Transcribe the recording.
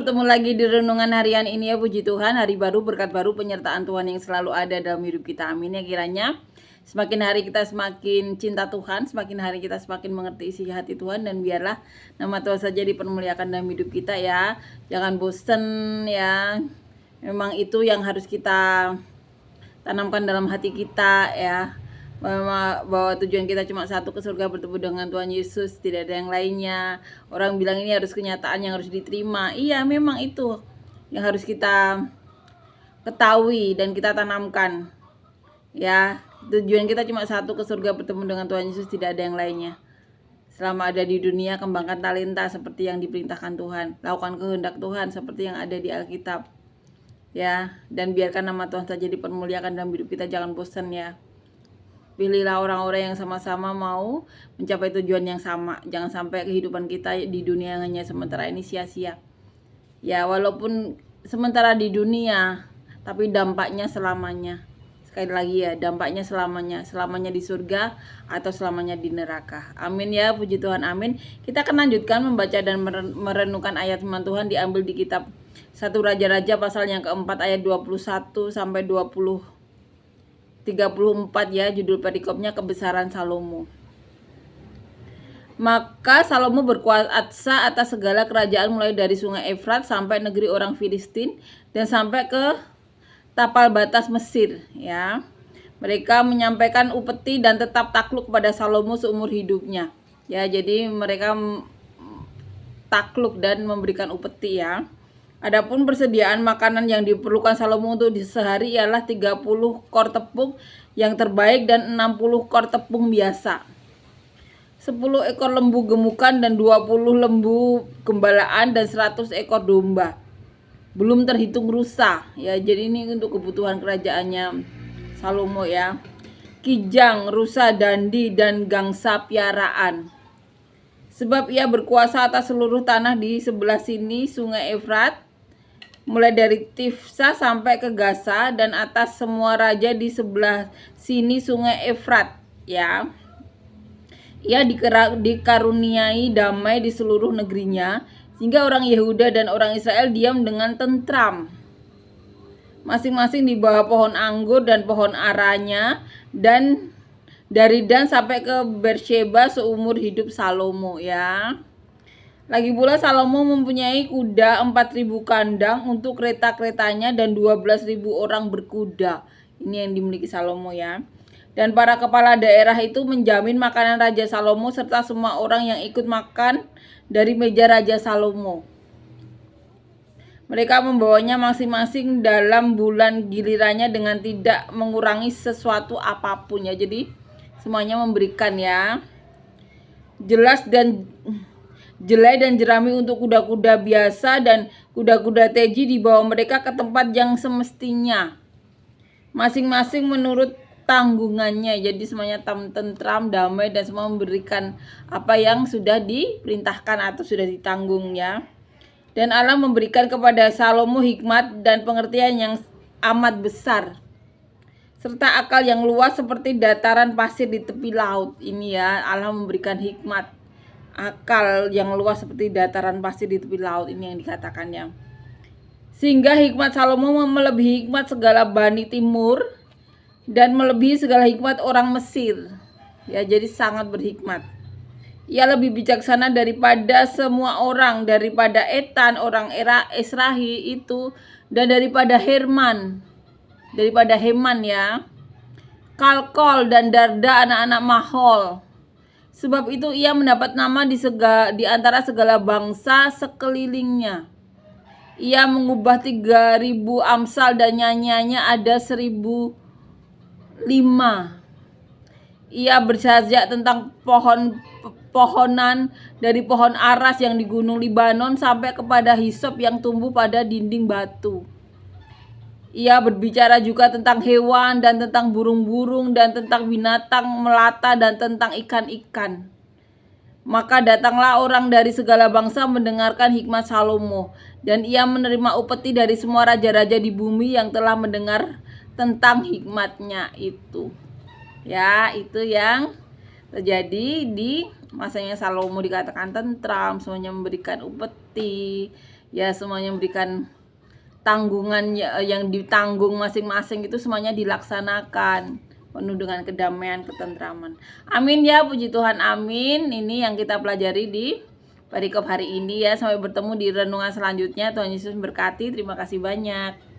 bertemu lagi di renungan harian ini ya, puji Tuhan. Hari baru, berkat baru, penyertaan Tuhan yang selalu ada dalam hidup kita. Amin ya kiranya. Semakin hari kita semakin cinta Tuhan, semakin hari kita semakin mengerti isi hati Tuhan, dan biarlah nama Tuhan saja dipermuliakan dalam hidup kita ya. Jangan bosen ya. Memang itu yang harus kita tanamkan dalam hati kita ya. Bahwa tujuan kita cuma satu, ke surga bertemu dengan Tuhan Yesus, tidak ada yang lainnya. Orang bilang ini harus kenyataan yang harus diterima. Iya, memang itu yang harus kita ketahui dan kita tanamkan ya. Tujuan kita cuma satu, ke surga bertemu dengan Tuhan Yesus, tidak ada yang lainnya. Selama ada di dunia, kembangkan talenta seperti yang diperintahkan Tuhan, lakukan kehendak Tuhan seperti yang ada di Alkitab ya. Dan biarkan nama Tuhan saja dipermuliakan dalam hidup kita. Jangan bosan ya. Pilihlah orang-orang yang sama-sama mau mencapai tujuan yang sama. Jangan sampai kehidupan kita di dunia yang hanya sementara ini sia-sia. Ya, walaupun sementara di dunia, tapi dampaknya selamanya. Sekali lagi ya, dampaknya selamanya. Selamanya di surga atau selamanya di neraka. Amin ya, puji Tuhan, amin. Kita akan lanjutkan membaca dan merenungkan ayat firman Tuhan, diambil di kitab 1 Raja-Raja pasal yang keempat ayat 21 sampai 34 ya. Judul perikopnya kebesaran Salomo. Maka Salomo berkuasa atas segala kerajaan mulai dari sungai Efrat sampai negeri orang Filistin dan sampai ke tapal batas Mesir ya. Mereka menyampaikan upeti dan tetap takluk kepada Salomo seumur hidupnya ya. Jadi mereka takluk dan memberikan upeti ya. Adapun persediaan makanan yang diperlukan Salomo untuk di sehari ialah 30 kor tepung yang terbaik dan 60 kor tepung biasa, 10 ekor lembu gemukan dan 20 lembu gembalaan dan 100 ekor domba. Belum terhitung rusa ya. Jadi ini untuk kebutuhan kerajaannya Salomo ya. Kijang, rusa, dandi, dan gangsa piaraan. Sebab ia berkuasa atas seluruh tanah di sebelah sini sungai Efrat, mulai dari Tifsa sampai ke Gaza, dan atas semua raja di sebelah sini sungai Efrat ya. Ia dikaruniai damai di seluruh negerinya, sehingga orang Yehuda dan orang Israel diam dengan tentram, masing-masing di bawah pohon anggur dan pohon aranya, dan dari Dan sampai ke Beersheba seumur hidup Salomo ya. Lagi pula Salomo mempunyai kuda 4.000 kandang untuk kereta-keretanya dan 12.000 orang berkuda. Ini yang dimiliki Salomo ya. Dan para kepala daerah itu menjamin makanan Raja Salomo serta semua orang yang ikut makan dari meja Raja Salomo. Mereka membawanya masing-masing dalam bulan gilirannya dengan tidak mengurangi sesuatu apapun ya. Jadi semuanya memberikan ya. Jelai dan jerami untuk kuda-kuda biasa dan kuda-kuda teji dibawa mereka ke tempat yang semestinya, masing-masing menurut tanggungannya. Jadi semuanya tentram, damai, dan semua memberikan apa yang sudah diperintahkan atau sudah ditanggung ya. Dan Allah memberikan kepada Salomo hikmat dan pengertian yang amat besar, serta akal yang luas seperti dataran pasir di tepi laut. Ini ya, Allah memberikan hikmat, akal yang luas seperti dataran pasir di tepi laut. Ini yang dikatakannya. Sehingga hikmat Salomo melebihi hikmat segala Bani Timur dan melebihi segala hikmat orang Mesir ya. Jadi sangat berhikmat. Ia lebih bijaksana daripada semua orang, daripada Etan orang Esrahi itu, dan daripada Heman ya, Kalkol dan Darda anak-anak Mahol. Sebab itu ia mendapat nama di antara segala bangsa sekelilingnya. Ia mengubah 3.000 amsal dan nyanyiannya ada 1.005. Ia bersajak tentang pohonan dari pohon aras yang di gunung Libanon sampai kepada hisop yang tumbuh pada dinding batu. Ia berbicara juga tentang hewan dan tentang burung-burung dan tentang binatang melata dan tentang ikan-ikan. Maka datanglah orang dari segala bangsa mendengarkan hikmat Salomo, dan ia menerima upeti dari semua raja-raja di bumi yang telah mendengar tentang hikmatnya itu. Ya, itu yang terjadi di masanya Salomo, dikatakan tentram, semuanya memberikan upeti ya semuanya memberikan tanggungan yang ditanggung masing-masing itu semuanya dilaksanakan penuh dengan kedamaian, ketentraman. Amin ya, puji Tuhan, amin. Ini yang kita pelajari di perikop hari ini ya. Sampai bertemu di renungan selanjutnya. Tuhan Yesus memberkati. Terima kasih banyak.